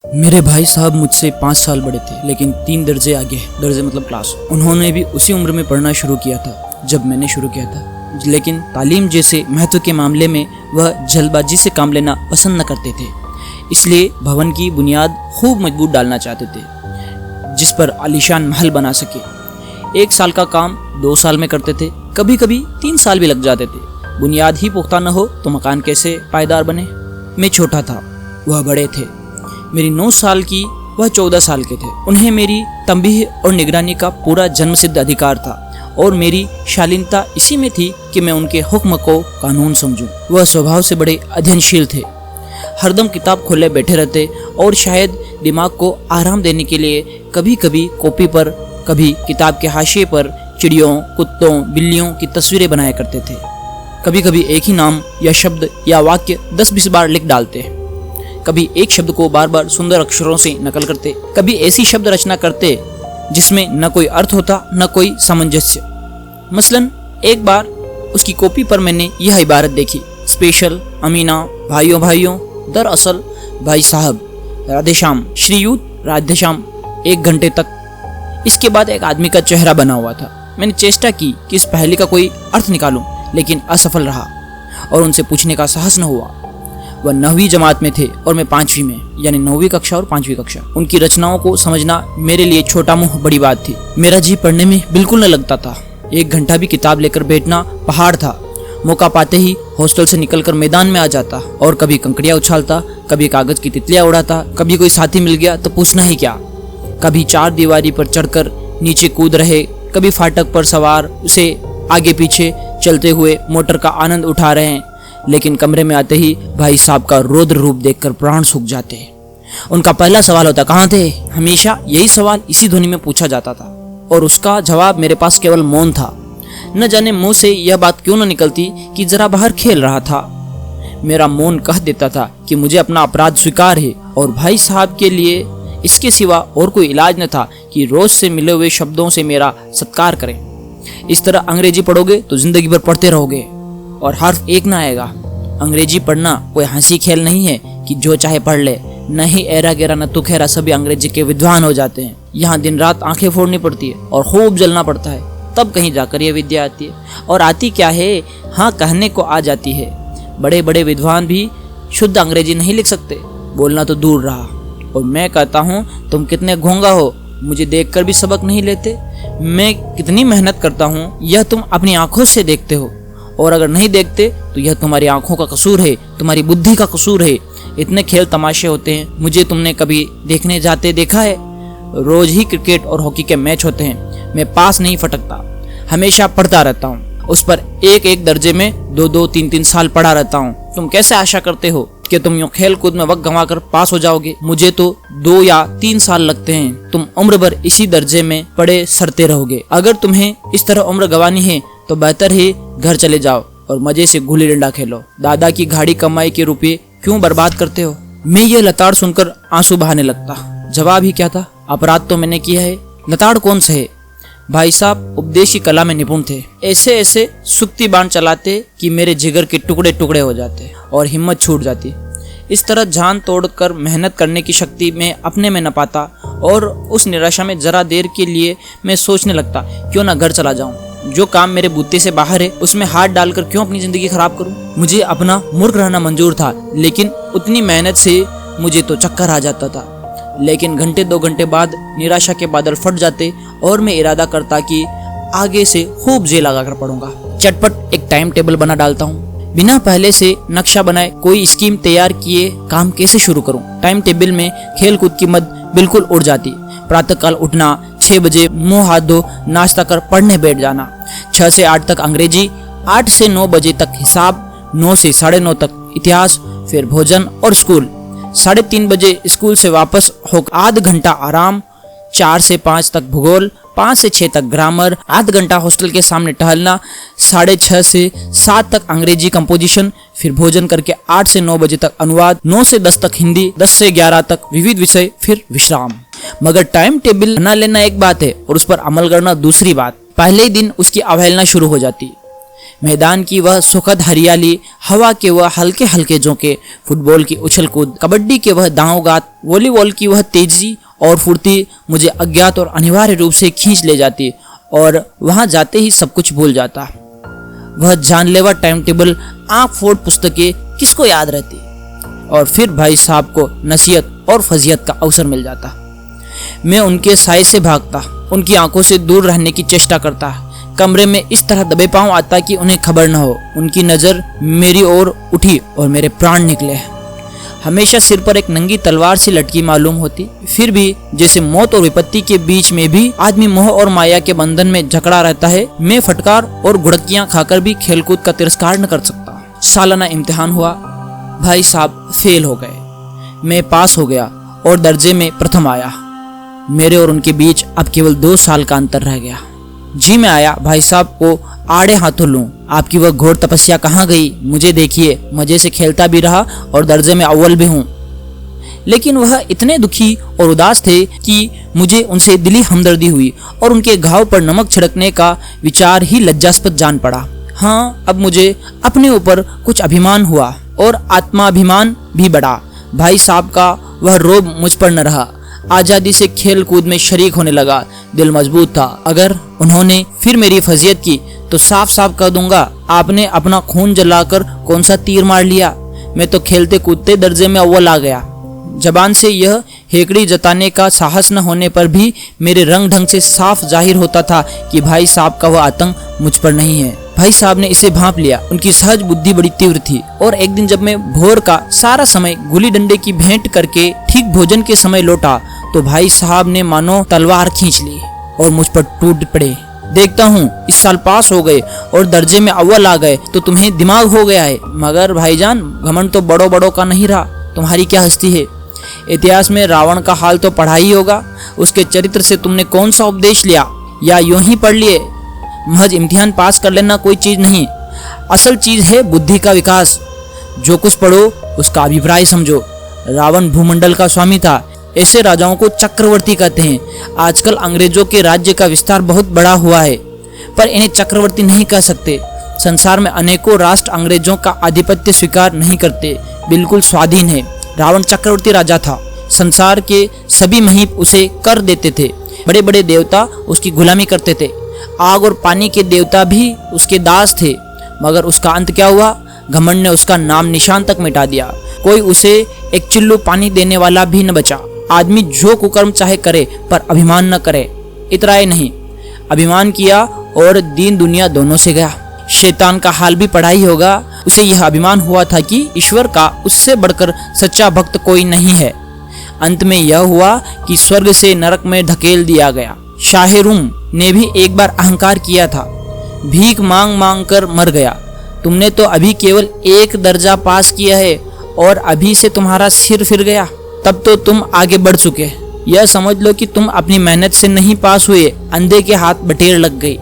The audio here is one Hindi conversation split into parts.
मेरे भाई साहब मुझसे 5 साल बड़े थे, लेकिन 3 दर्जे आगे, दर्जे मतलब क्लास। उन्होंने भी उसी उम्र में पढ़ना शुरू किया था जब मैंने शुरू किया था, लेकिन तालीम जैसे महत्व के मामले में वह जल्दबाजी से काम लेना पसंद न करते थे। इसलिए भवन की बुनियाद खूब मजबूत डालना चाहते थे, जिस पर आलीशान महल बना सके। 1 साल का काम 2 साल में करते थे, कभी कभी 3 साल भी लग जाते थे। बुनियाद ही पुख्ता न हो तो मकान कैसे पायदार बने। मैं छोटा था, वह बड़े थे। मेरी 9 साल की, वह 14 साल के थे। उन्हें मेरी तंबीह और निगरानी का पूरा जन्मसिद्ध अधिकार था, और मेरी शालीनता इसी में थी कि मैं उनके हुक्म को कानून समझूं। वह स्वभाव से बड़े अध्ययनशील थे, हरदम किताब खोले बैठे रहते और शायद दिमाग को आराम देने के लिए कभी कभी कॉपी पर, कभी किताब के हाशिए पर चिड़ियों, कुत्तों, बिल्लियों की तस्वीरें बनाया करते थे। कभी कभी एक ही नाम या शब्द या वाक्य 10-20 बार लिख डालते। कभी एक शब्द को बार बार सुंदर अक्षरों से नकल करते, कभी ऐसी शब्द रचना करते जिसमें न कोई अर्थ होता न कोई सामंजस्य। मसलन एक बार उसकी कॉपी पर मैंने यह इबारत देखी, स्पेशल अमीना, भाइयों भाइयों, दरअसल भाई साहब, राधेश्याम, श्रीयुत राधेश्याम, 1 घंटे तक। इसके बाद एक आदमी का चेहरा बना हुआ था। मैंने चेष्टा की कि इस पहेली का कोई अर्थ निकालूं, लेकिन असफल रहा और उनसे पूछने का साहस न हुआ। वह 9वीं जमात में थे और मैं 5वीं में, यानी 9वीं कक्षा और 5वीं कक्षा। उनकी रचनाओं को समझना मेरे लिए छोटा मुंह बड़ी बात थी। मेरा जी पढ़ने में बिल्कुल न लगता था। 1 घंटा भी किताब लेकर बैठना पहाड़ था। मौका पाते ही हॉस्टल से निकलकर मैदान में आ जाता और कभी कंकड़ियां उछालता, कभी कागज की तितलियां उड़ाता, कभी कोई साथी मिल गया तो पूछना ही क्या। कभी 4 दीवारी पर चढ़कर नीचे कूद रहे, कभी फाटक पर सवार उसे आगे पीछे चलते हुए मोटर का आनंद उठा रहे हैं। लेकिन कमरे में आते ही भाई साहब का रौद्र रूप देखकर प्राण सूख जाते। उनका पहला सवाल होता, कहाँ थे? हमेशा यही सवाल इसी ध्वनि में पूछा जाता था, और उसका जवाब मेरे पास केवल मौन था। न जाने मुंह से यह बात क्यों न निकलती कि जरा बाहर खेल रहा था। मेरा मौन कह देता था कि मुझे अपना अपराध स्वीकार है, और भाई साहब के लिए इसके सिवा और कोई इलाज न था कि रोज से मिले हुए शब्दों से मेरा सत्कार करें। इस तरह अंग्रेजी पढ़ोगे तो जिंदगी भर पढ़ते रहोगे और हर्फ एक ना आएगा। अंग्रेजी पढ़ना कोई हंसी खेल नहीं है कि जो चाहे पढ़ ले। नहीं एरा गेरा न तू खेरा, सभी अंग्रेजी के विद्वान हो जाते हैं। यहाँ दिन रात आंखें फोड़नी पड़ती है और खूब जलना पड़ता है, तब कहीं जाकर यह विद्या आती है। और आती क्या है, हाँ कहने को आ जाती है। बड़े बड़े विद्वान भी शुद्ध अंग्रेजी नहीं लिख सकते, बोलना तो दूर रहा। और मैं कहता हूँ, तुम कितने घोंगा हो, मुझे देखकर भी सबक नहीं लेते। मैं कितनी मेहनत करता हूँ यह तुम अपनी आंखों से देखते हो, और अगर नहीं देखते तो यह तुम्हारी आंखों का कसूर है, तुम्हारी बुद्धि का कसूर है। इतने खेल तमाशे होते हैं, मुझे तुमने कभी देखने जाते देखा है? रोज ही क्रिकेट और हॉकी के मैच होते हैं, मैं पास नहीं फटकता, हमेशा पढ़ता रहता हूँ। उस पर 1-1 दर्जे में 2-2, 3-3 साल पढ़ा रहता हूँ। तुम कैसे आशा करते हो कि तुम यूं खेल कूद में वक्त गंवाकर पास हो जाओगे? मुझे तो 2 या 3 साल लगते हैं। तुम उम्र भर इसी दर्जे में पड़े सरते रहोगे। अगर तुम्हें इस तरह उम्र गंवानी है तो बेहतर है घर चले जाओ और मजे से गुल्ली डंडा खेलो। दादा की गाड़ी कमाई के रुपये क्यों बर्बाद करते हो? मैं ये लताड़ सुनकर आंसू बहाने लगता। जवाब ही क्या था, अपराध तो मैंने किया है, लताड़ कौन से है? भाई साहब उपदेश की कला में निपुण थे। ऐसे ऐसे सुक्ति बाण चलाते कि मेरे जिगर के टुकड़े टुकड़े हो जाते और हिम्मत छूट जाती। इस तरह जान तोड़कर मेहनत करने की शक्ति मैं अपने में न पाता, और उस निराशा में जरा देर के लिए मैं सोचने लगता, क्यों ना घर चला जाऊं। जो काम मेरे बुत्ते से बाहर है उसमें हाथ डालकर क्यों अपनी जिंदगी खराब करूं। मुझे अपना मूर्ख रहना मंजूर था, लेकिन उतनी मेहनत से मुझे तो चक्कर आ जाता था। लेकिन घंटे 2 घंटे बाद निराशा के बादल फट जाते और मैं इरादा करता कि आगे से खूब जी लगाकर पढ़ूंगा। चटपट एक टाइम टेबल बना डालता हूँ, बिना पहले से नक्शा बनाए कोई स्कीम तैयार किए काम कैसे शुरू करूं। टाइम टेबल में खेल कूद की मद बिल्कुल उड़ जाती। प्रातःकाल उठना, 6 बजे मुंह हाथ धो नाश्ता कर पढ़ने बैठ जाना। 6 से 8 तक अंग्रेजी, 8 से 9 बजे तक हिसाब, 9 से 9:30 तक इतिहास, फिर भोजन और स्कूल। 3:30 बजे स्कूल से वापस होकर आध घंटा आराम, 4 से 5 तक भूगोल, 5 से 6 तक ग्रामर, आध घंटा हॉस्टल के सामने टहलना, 6:30 से 7 तक अंग्रेजी कंपोजिशन, फिर भोजन करके 8 से 9 बजे तक अनुवाद, 9 से 10 तक हिंदी, 10 से 11 तक विविध विषय, फिर विश्राम। मगर टाइम टेबल बना लेना एक बात है और उस पर अमल करना दूसरी बात। पहले ही दिन उसकी अवहेलना शुरू हो जाती। मैदान की वह सुखद हरियाली, हवा के वह हल्के हल्के झोंके, फुटबॉल की उछल कूद, कबड्डी के वह दांव-गात, वॉलीबॉल की वह तेजी और फुर्ती मुझे अज्ञात और अनिवार्य रूप से खींच ले जाती और वहां जाते ही सब कुछ भूल जाता। वह जानलेवा टाइम टेबल, आंख फोड़ पुस्तकें किसको याद रहती। और फिर भाई साहब को नसीहत और फजीहत का अवसर मिल जाता। मैं उनके साय से भागता, उनकी आंखों से दूर रहने की चेष्टा करता, कमरे में इस तरह दबे पांव आता कि उन्हें खबर न हो। उनकी नज़र मेरी ओर उठी और मेरे प्राण निकले। हमेशा सिर पर एक नंगी तलवार सी लटकी मालूम होती, फिर भी जैसे मौत और विपत्ति के बीच में भी आदमी मोह और माया के बंधन में जकड़ा रहता है। मैं फटकार और गुड़कियां खाकर भी खेलकूद का तिरस्कार न कर सकता। सालाना इम्तिहान हुआ, भाई साहब फेल हो गए, मैं पास हो गया और दर्जे में प्रथम आया। मेरे और उनके बीच अब केवल 2 साल का अंतर रह गया। जी मैं आया भाई साहब को आड़े हाथों लूं, आपकी वह घोर तपस्या कहाँ गई? मुझे देखिए, मजे से खेलता भी रहा और दर्जे में अव्वल भी हूँ। लेकिन वह इतने दुखी और उदास थे कि मुझे उनसे दिली हमदर्दी हुई और उनके घाव पर नमक छिड़कने का विचार ही लज्जास्पद जान पड़ा। हाँ, अब मुझे अपने ऊपर कुछ अभिमान हुआ और आत्माभिमान भी बढ़ा। भाई साहब का वह रोब मुझ पर न रहा। आज़ादी से खेल कूद में शरीक होने लगा। दिल मजबूत था। अगर उन्होंने फिर मेरी फजीयत की तो साफ साफ कह दूंगा, आपने अपना खून जलाकर कौन सा तीर मार लिया? मैं तो खेलते कूदते दर्जे में अव्वल आ गया। जबान से यह हेकड़ी जताने का साहस न होने पर भी मेरे रंग ढंग से साफ जाहिर होता था कि भाई साहब का वह आतंक मुझ पर नहीं है। भाई साहब ने इसे भांप लिया। उनकी सहज बुद्धि बड़ी तीव्र थी और एक दिन जब मैं भोर का सारा समय गुली डंडे की भेंट करके ठीक भोजन के समय लौटा तो भाई साहब ने मानो तलवार खींच ली और मुझ पर टूट पड़े। देखता हूँ इस साल पास हो गए और दर्जे में अव्वल आ गए तो तुम्हें दिमाग हो गया है, मगर भाईजान घमंड तो बड़ों बड़ों का नहीं रहा। तुम्हारी क्या हस्ती है? इतिहास में रावण का हाल तो पढ़ा ही होगा। उसके चरित्र से तुमने कौन सा उपदेश लिया या यूं ही पढ़ लिए? महज इम्तिहान पास कर लेना कोई चीज नहीं, असल चीज है बुद्धि का विकास। जो कुछ पढ़ो उसका अभिप्राय समझो। रावण भूमंडल का स्वामी था। ऐसे राजाओं को चक्रवर्ती कहते हैं। आजकल अंग्रेजों के राज्य का विस्तार बहुत बड़ा हुआ है, पर इन्हें चक्रवर्ती नहीं कह सकते। संसार में अनेकों राष्ट्र अंग्रेजों का आधिपत्य स्वीकार नहीं करते, बिल्कुल स्वाधीन है। रावण चक्रवर्ती राजा था। संसार के सभी महीप उसे कर देते थे। बड़े बड़े देवता उसकी गुलामी करते थे। आग और पानी के देवता भी उसके दास थे। मगर उसका अंत क्या हुआ? घमंड ने उसका नाम निशान तक मिटा दिया। कोई उसे एक चिल्लू पानी देने वाला भी न बचा। आदमी जो कुकर्म चाहे करे, पर अभिमान न करे। इतराए नहीं, अभिमान किया और दीन दुनिया दोनों से गया। शैतान का हाल भी पढ़ा ही होगा। उसे यह अभिमान हुआ था कि ईश्वर का उससे बढ़कर सच्चा भक्त कोई नहीं है। अंत में यह हुआ कि स्वर्ग से नरक में धकेल दिया गया। शाह रूम ने भी एक बार अहंकार किया था, भीख मांग मांग कर मर गया। तुमने तो अभी केवल 1 दर्जा पास किया है और अभी से तुम्हारा सिर फिर गया। तब तो तुम आगे बढ़ चुके। यह समझ लो कि तुम अपनी मेहनत से नहीं पास हुए, अंधे के हाथ बटेर लग गई।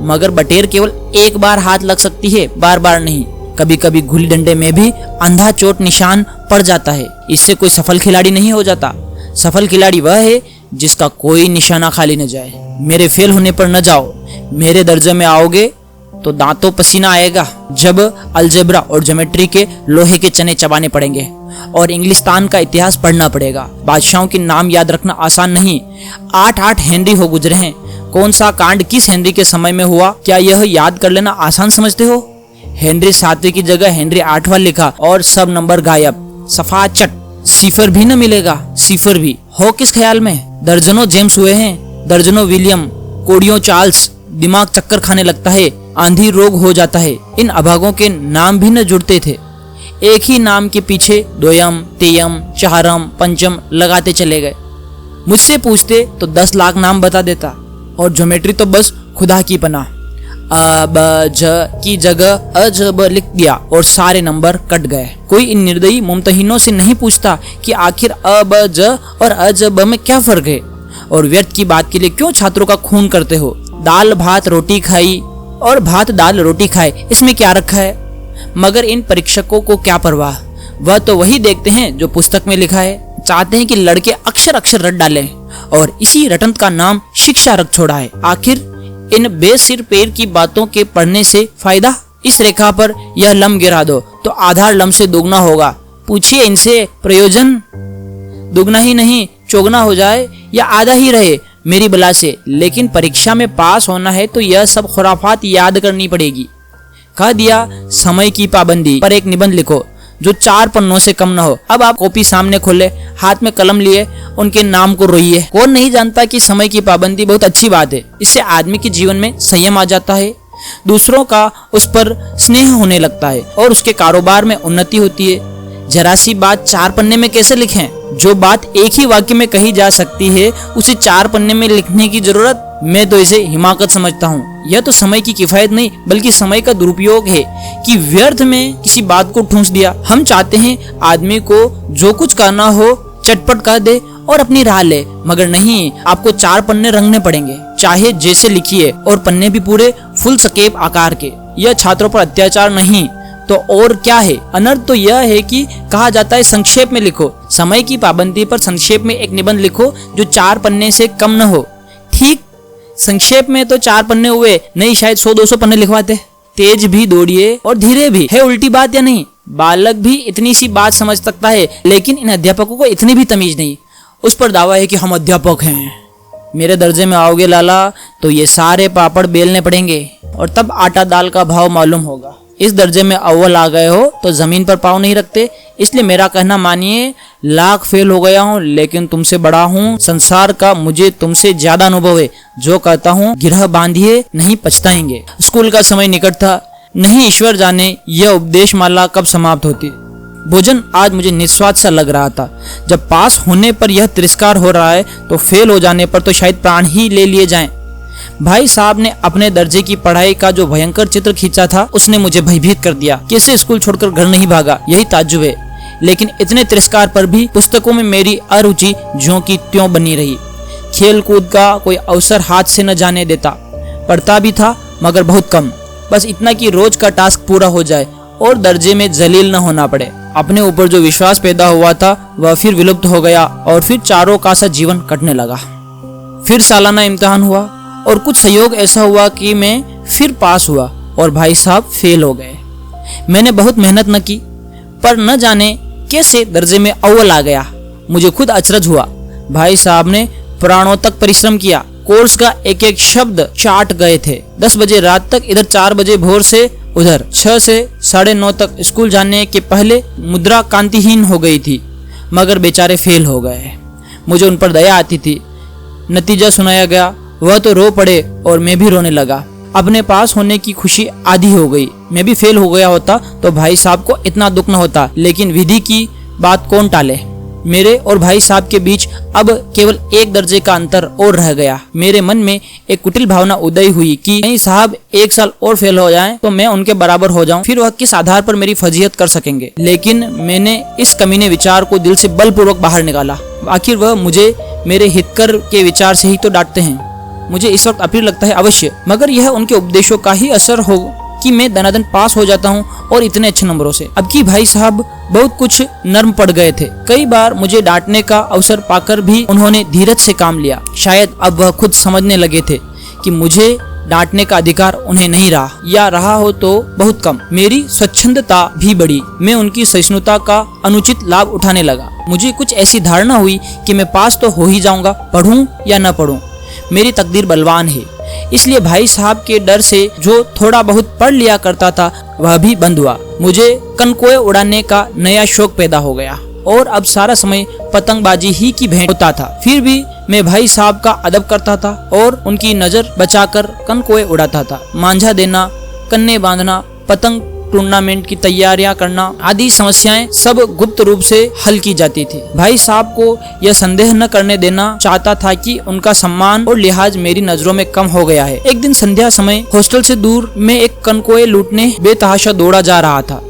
मगर बटेर केवल एक बार हाथ लग सकती है, बार बार नहीं। कभी कभी गुल्ली डंडे में भी अंधा चोट निशान पड़ जाता है। इससे कोई सफल खिलाड़ी नहीं हो जाता। सफल खिलाड़ी वह है जिसका कोई निशाना खाली न जाए। मेरे फेल होने पर न जाओ। मेरे दर्जे में आओगे तो दांतों पसीना आएगा जब अलजेब्रा और ज्योमेट्री के लोहे के चने चबाने पड़ेंगे और इंग्लिस्तान का इतिहास पढ़ना पड़ेगा। बादशाहों के नाम याद रखना आसान नहीं। 8 हेनरी हो गुजरे हैं। कौन सा कांड किस हेनरी के समय में हुआ, क्या यह याद कर लेना आसान समझते हो? हेनरी 7वें की जगह हेनरी 8वां लिखा और सब नंबर गायब। सफा चट। सिफर भी न मिलेगा। सिफर भी हो किस ख्याल में? दर्जनों जेम्स हुए हैं, दर्जनों विलियम, कोड़ियों चार्ल्स। दिमाग चक्कर खाने लगता है, आंधी रोग हो जाता है। इन अभागों के नाम भी न जुड़ते थे। एक ही नाम के पीछे द्वयम, तेयम, चारम, पंचम लगाते चले गए। मुझसे पूछते तो 10 लाख नाम बता देता। और ज्योमेट्री तो बस खुदा की पनाह। अ ब ज की जगह अ ज ब लिख दिया और सारे नंबर कट गए। कोई इन निर्दयी मुमतहिनों से नहीं पूछता कि आखिर अ ब ज और अ ज ब में क्या फर्क है, और व्यर्थ की बात के लिए क्यों छात्रों का खून करते हो? दाल भात रोटी खाई और भात दाल रोटी खाए, इसमें क्या रखा है? मगर इन परीक्षकों को क्या परवाह? वह तो वही देखते हैं जो पुस्तक में लिखा है। चाहते हैं कि लड़के अक्षर अक्षर रट डालें और इसी रटंत का नाम शिक्षा रख छोड़ा है। आखिर इन बेसिर पैर की बातों के पढ़ने से फायदा? इस रेखा पर यह लम्ब गिरा दो तो आधार लम्ब से दोगुना होगा। पूछिए इनसे प्रयोजन? दुगना ही नहीं चौगुना हो जाए या आधा ही रहे मेरी बला से, लेकिन परीक्षा में पास होना है तो यह सब खुराफात याद करनी पड़ेगी। कह दिया समय की पाबंदी पर एक निबंध लिखो जो 4 पन्नों से कम न हो। अब आप कॉपी सामने खोले, हाथ में कलम लिए उनके नाम को रोइए। कौन नहीं जानता कि समय की पाबंदी बहुत अच्छी बात है। इससे आदमी के जीवन में संयम आ जाता है, दूसरों का उस पर स्नेह होने लगता है और उसके कारोबार में उन्नति होती है। जरा सी बात 4 पन्ने में कैसे लिखें? जो बात एक ही वाक्य में कही जा सकती है उसे 4 पन्ने में लिखने की जरूरत? मैं तो इसे हिमाकत समझता हूँ। यह तो समय की किफायत नहीं बल्कि समय का दुरुपयोग है कि व्यर्थ में किसी बात को ठूंस दिया। हम चाहते हैं आदमी को जो कुछ करना हो चटपट कर दे और अपनी राह ले, मगर नहीं, आपको 4 पन्ने रंगने पड़ेंगे, चाहे जैसे लिखिए, और पन्ने भी पूरे फुल सकेप आकार के। यह छात्रों पर अत्याचार नहीं तो और क्या है? अनर्थ तो यह है कि कहा जाता है संक्षेप में लिखो। समय की पाबंदी पर संक्षेप में एक निबंध लिखो जो 4 पन्ने से कम न हो। ठीक, संक्षेप में तो 4 पन्ने हुए, नहीं शायद 100-200 पन्ने लिखवाते। तेज भी दौड़िए और धीरे भी। है उल्टी बात या नहीं? बालक भी इतनी सी बात समझ सकता है, लेकिन इन अध्यापकों को इतनी भी तमीज नहीं। उस पर दावा है कि हम अध्यापक हैं। मेरे दर्जे में आओगे लाला तो ये सारे पापड़ बेलने पड़ेंगे और तब आटा दाल का भाव मालूम होगा। इस दर्जे में अव्वल आ गए हो तो जमीन पर पाँव नहीं रखते, इसलिए मेरा कहना मानिए। लाख फेल हो गया हूँ लेकिन तुमसे बड़ा हूँ। संसार का मुझे तुमसे ज्यादा अनुभव है। जो कहता हूँ गिरह बांधिए, नहीं पछताएंगे। स्कूल का समय निकट था, नहीं ईश्वर जाने यह उपदेश माला कब समाप्त होती। भोजन आज मुझे निस्वाद सा लग रहा था। जब पास होने पर यह तिरस्कार हो रहा है तो फेल हो जाने पर तो शायद प्राण ही ले लिए जाएं। भाई साहब ने अपने दर्जे की पढ़ाई का जो भयंकर चित्र खींचा था उसने मुझे भयभीत कर दिया। कैसे स्कूल छोड़कर घर नहीं भागा, यही ताज्जुब है। लेकिन इतने तिरस्कार पर भी पुस्तकों में मेरी अरुचि ज्यों की त्यों बनी रही। खेल कूद का कोई अवसर हाथ से न जाने देता। पढ़ता भी था मगर बहुत कम, बस इतना कि रोज का टास्क पूरा हो जाए और दर्जे में जलील न होना पड़े। अपने ऊपर जो विश्वास पैदा हुआ था वह फिर विलुप्त हो गया और फिर चारों का सा जीवन कटने लगा। फिर सालाना इम्तिहान हुआ और कुछ संयोग ऐसा हुआ कि मैं फिर पास हुआ और भाई साहब फेल हो गए। मैंने बहुत मेहनत न की पर न जाने कैसे दर्जे में अव्वल आ गया। मुझे खुद अचरज हुआ। भाई साहब ने प्राणों तक परिश्रम किया, कोर्स का एक एक शब्द चाट गए थे। 10 बजे रात तक इधर, 4 बजे भोर से उधर, 6 से 9:30 तक स्कूल जाने के पहले मुद्रा कांतिहीन हो गई थी, मगर बेचारे फेल हो गए। मुझे उन पर दया आती थी। नतीजा सुनाया गया, वह तो रो पड़े और मैं भी रोने लगा। अपने पास होने की खुशी आधी हो गई। मैं भी फेल हो गया होता तो भाई साहब को इतना दुख न होता, लेकिन विधि की बात कौन टाले। मेरे और भाई साहब के बीच अब केवल 1 दर्जे का अंतर और रह गया। मेरे मन में एक कुटिल भावना उदय हुई कि नहीं साहब 1 साल और फेल हो जाएं तो मैं उनके बराबर हो जाऊं, फिर वह किस आधार पर मेरी फजीहत कर सकेंगे। लेकिन मैंने इस कमीने विचार को दिल से बलपूर्वक बाहर निकाला। आखिर वह मुझे मेरे हितकर के विचार से ही तो डांटते हैं। मुझे इस वक्त अप्रिय लगता है अवश्य, मगर यह उनके उपदेशों का ही असर हो कि मैं दनादन पास हो जाता हूँ और इतने अच्छे नंबरों से। अब की भाई साहब बहुत कुछ नर्म पड़ गए थे। कई बार मुझे डांटने का अवसर पाकर भी उन्होंने धीरज से काम लिया। शायद अब वह खुद समझने लगे थे कि मुझे डांटने का अधिकार उन्हें नहीं रहा, या रहा हो तो बहुत कम। मेरी स्वच्छंदता भी बढ़ी। मैं उनकी सहिष्णुता का अनुचित लाभ उठाने लगा। मुझे कुछ ऐसी धारणा हुई कि मैं पास तो हो ही जाऊंगा, पढ़ूं या न पढ़ूं, मेरी तकदीर बलवान है। इसलिए भाई साहब के डर से जो थोड़ा बहुत पढ़ लिया करता था वह भी बंद हुआ। मुझे कनकोए उड़ाने का नया शौक पैदा हो गया और अब सारा समय पतंगबाजी ही की भेंट होता था। फिर भी मैं भाई साहब का अदब करता था और उनकी नजर बचाकर कनकोए उड़ाता था। मांझा देना, कन्ने बांधना, पतंग टूर्नामेंट की तैयारियां करना आदि समस्याएं सब गुप्त रूप से हल की जाती थी। भाई साहब को यह संदेह न करने देना चाहता था कि उनका सम्मान और लिहाज मेरी नजरों में कम हो गया है। एक दिन संध्या समय हॉस्टल से दूर मैं एक कनकोए लूटने बेतहाशा दौड़ा जा रहा था।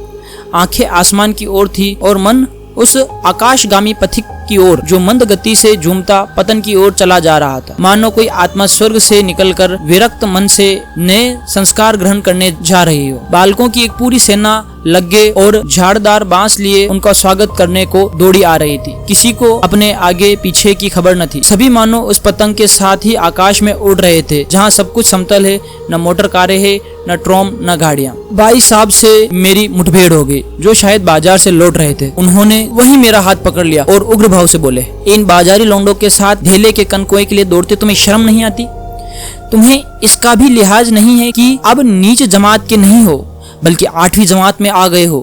आंखें आसमान की ओर थी और मन उस आकाशगामी पथिक की ओर जो मंद गति से झूमता पतन की ओर चला जा रहा था। मानो कोई आत्मा स्वर्ग से निकलकर विरक्त मन से नए संस्कार ग्रहण करने जा रही हो। बालकों की एक पूरी सेना लग गए और झाड़दार बांस लिए उनका स्वागत करने को दौड़ी आ रही थी। किसी को अपने आगे पीछे की खबर न थी। सभी मानो उस पतंग के साथ ही आकाश में उड़ रहे थे जहाँ सब कुछ समतल है, न मोटर कारें है, न ट्रॉम, न गाड़ियाँ। भाई साहब से मेरी मुठभेड़ हो गई, जो शायद बाजार से लौट रहे थे। उन्होंने वही मेरा हाथ पकड़ लिया और उग्र भाव से बोले, इन बाजारी लौंडों के साथ ढेले के कनकोए के लिए दौड़ते तुम्हें शर्म नहीं आती? तुम्हें इसका भी लिहाज नहीं है कि अब नीच जमात के नहीं हो बल्कि 8वीं जमात में आ गए हो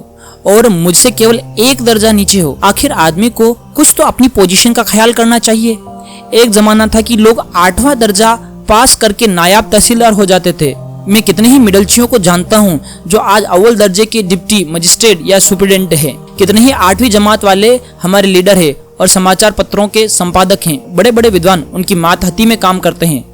और मुझसे केवल 1 दर्जा नीचे हो। आखिर आदमी को कुछ तो अपनी पोजीशन का ख्याल करना चाहिए। एक जमाना था कि लोग 8वां दर्जा पास करके नायाब तहसीलदार हो जाते थे। मैं कितने ही मिडलचियों को जानता हूँ जो आज अव्वल दर्जे के डिप्टी मजिस्ट्रेट या सुपरिटेंडेंट हैं। कितने ही 8वीं जमात वाले हमारे लीडर हैं और समाचार पत्रों के संपादक हैं। बड़े बड़े विद्वान उनकी मातहती में काम करते हैं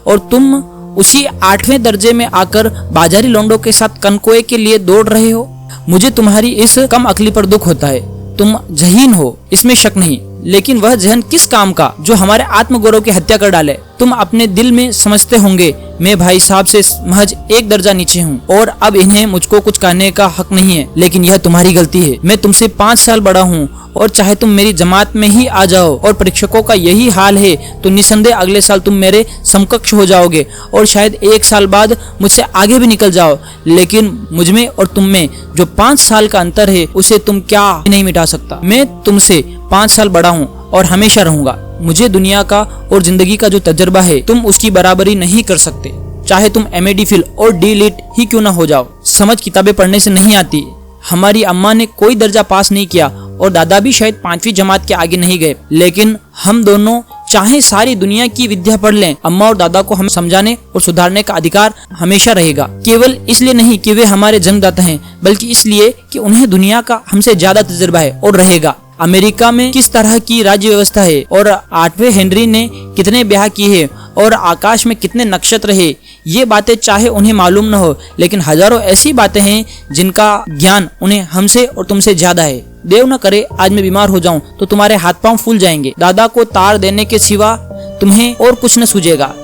और तुम उसी 8वें दर्जे में आकर बाजारी लौंडों के साथ कनकोए के लिए दौड़ रहे हो। मुझे तुम्हारी इस कम अकली पर दुख होता है। तुम जहीन हो, इसमें शक नहीं, लेकिन वह जहन किस काम का जो हमारे आत्मगौरव की हत्या कर डाले। तुम अपने दिल में समझते होंगे मैं भाई साहब से महज 1 दर्जा नीचे हूँ और अब इन्हें मुझको कुछ कहने का हक नहीं है, लेकिन यह तुम्हारी गलती है। मैं तुमसे 5 साल बड़ा हूँ और चाहे तुम मेरी जमात में ही आ जाओ और परीक्षकों का यही हाल है तो निसंदेह अगले साल तुम मेरे समकक्ष हो जाओगे और शायद 1 साल बाद मुझसे आगे भी निकल जाओ। लेकिन मुझमें और तुम में जो 5 साल का अंतर है उसे तुम क्या नहीं मिटा सकता। मैं तुमसे 5 साल बड़ा हूँ और हमेशा रहूंगा। मुझे दुनिया का और जिंदगी का जो तजर्बा है तुम उसकी बराबरी नहीं कर सकते, चाहे तुम MA DPhil और D.Lit ही क्यों ना हो जाओ। समझ किताबें पढ़ने से नहीं आती। हमारी अम्मा ने कोई दर्जा पास नहीं किया और दादा भी शायद 5वीं जमात के आगे नहीं गए, लेकिन हम दोनों चाहे सारी दुनिया की विद्या पढ़ लें, अम्मा और दादा को हम समझाने और सुधारने का अधिकार हमेशा रहेगा। केवल इसलिए नहीं कि वे हमारे जन्मदाता हैं, बल्कि इसलिए कि उन्हें दुनिया का हमसे ज्यादा तजुर्बा है और रहेगा। अमेरिका में किस तरह की राज्य व्यवस्था है और 8वें हेनरी ने कितने ब्याह किए और आकाश में कितने नक्षत्र है, ये बातें चाहे उन्हें मालूम न हो, लेकिन हजारों ऐसी बातें हैं जिनका ज्ञान उन्हें हमसे और तुमसे ज्यादा है। देव न करे आज मैं बीमार हो जाऊं तो तुम्हारे हाथ पांव फूल जाएंगे। दादा को तार देने के सिवा तुम्हें और कुछ न सूझेगा,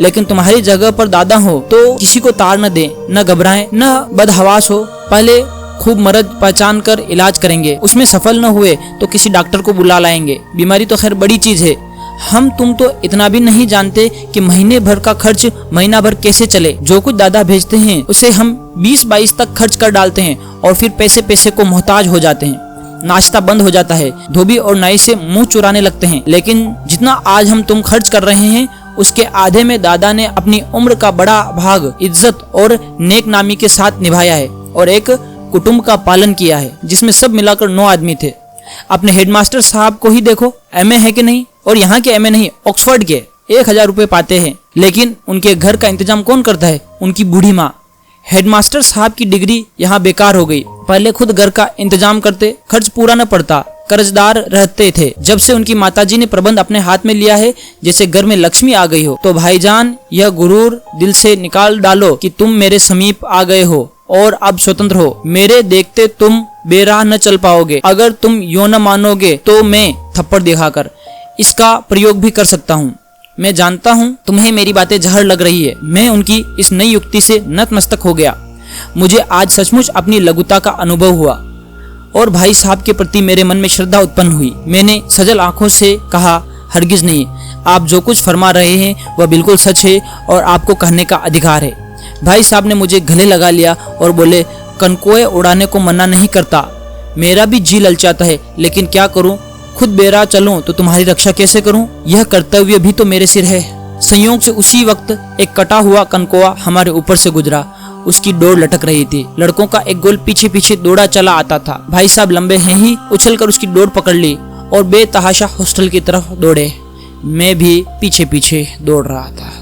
लेकिन तुम्हारी जगह पर दादा हो तो किसी को तार न दे, न घबराए, न बदहवास हो। पहले खूब मर्द पहचान कर इलाज करेंगे, उसमें सफल न हुए तो किसी डॉक्टर को बुला लाएंगे। बीमारी तो खैर बड़ी चीज है। हम तुम तो इतना भी नहीं जानते कि महीने भर का खर्च महीना भर कैसे चले। जो कुछ दादा भेजते हैं उसे हम 20-22 तक खर्च कर डालते हैं और फिर पैसे पैसे को मोहताज हो जाते हैं। नाश्ता बंद हो जाता है, धोबी और नाई से मुंह चुराने लगते हैं। लेकिन जितना आज हम तुम खर्च कर रहे हैं उसके आधे में दादा ने अपनी उम्र का बड़ा भाग इज्जत और नेक नामी के साथ निभाया है और एक कुटुंब का पालन किया है जिसमें सब मिलाकर 9 आदमी थे। अपने हेडमास्टर साहब को ही देखो, MA है कि नहीं, और यहाँ के MA नहीं, ऑक्सफोर्ड के 1000 रुपए पाते हैं, लेकिन उनके घर का इंतजाम कौन करता है? उनकी बूढ़ी माँ। हेडमास्टर साहब की डिग्री यहाँ बेकार हो गई। पहले खुद घर का इंतजाम करते, खर्च पूरा न पड़ता, कर्जदार रहते थे। जब से उनकी माताजी ने प्रबंध अपने हाथ में लिया है जैसे घर में लक्ष्मी आ गई हो। तो भाईजान यह गुरूर दिल से निकाल डालो कि तुम मेरे समीप आ गए हो और अब स्वतंत्र हो। मेरे देखते तुम बेराह न चल पाओगे। अगर तुम यो न मानोगे तो मैं थप्पड़ दिखाकर इसका प्रयोग भी कर सकता हूँ। मैं जानता हूँ तुम्हें मेरी बातें जहर लग रही है। मैं उनकी इस नई युक्ति से नतमस्तक हो गया। मुझे आज सचमुच अपनी लघुता का अनुभव हुआ और भाई साहब के प्रति मेरे मन में श्रद्धा उत्पन्न हुई। मैंने सजल आंखों से कहा, हरगिज नहीं, आप जो कुछ फरमा रहे हैं वह बिल्कुल सच है और आपको कहने का अधिकार है। भाई साहब ने मुझे गले लगा लिया और बोले, कनकोए उड़ाने को मना नहीं करता, मेरा भी जी ललचाता है, लेकिन क्या करूं, खुद बेरा चलूं तो तुम्हारी रक्षा कैसे करूं? यह कर्तव्य भी तो मेरे सिर है। संयोग से उसी वक्त एक कटा हुआ कनकोआ हमारे ऊपर से गुजरा। उसकी डोर लटक रही थी। लड़कों का एक गोल पीछे पीछे दौड़ा चला आता था। भाई साहब लंबे हैं ही उछलकर उसकी डोर पकड़ ली और बेतहाशा हॉस्टल की तरफ दौड़े। मैं भी पीछे पीछे दौड़ रहा था।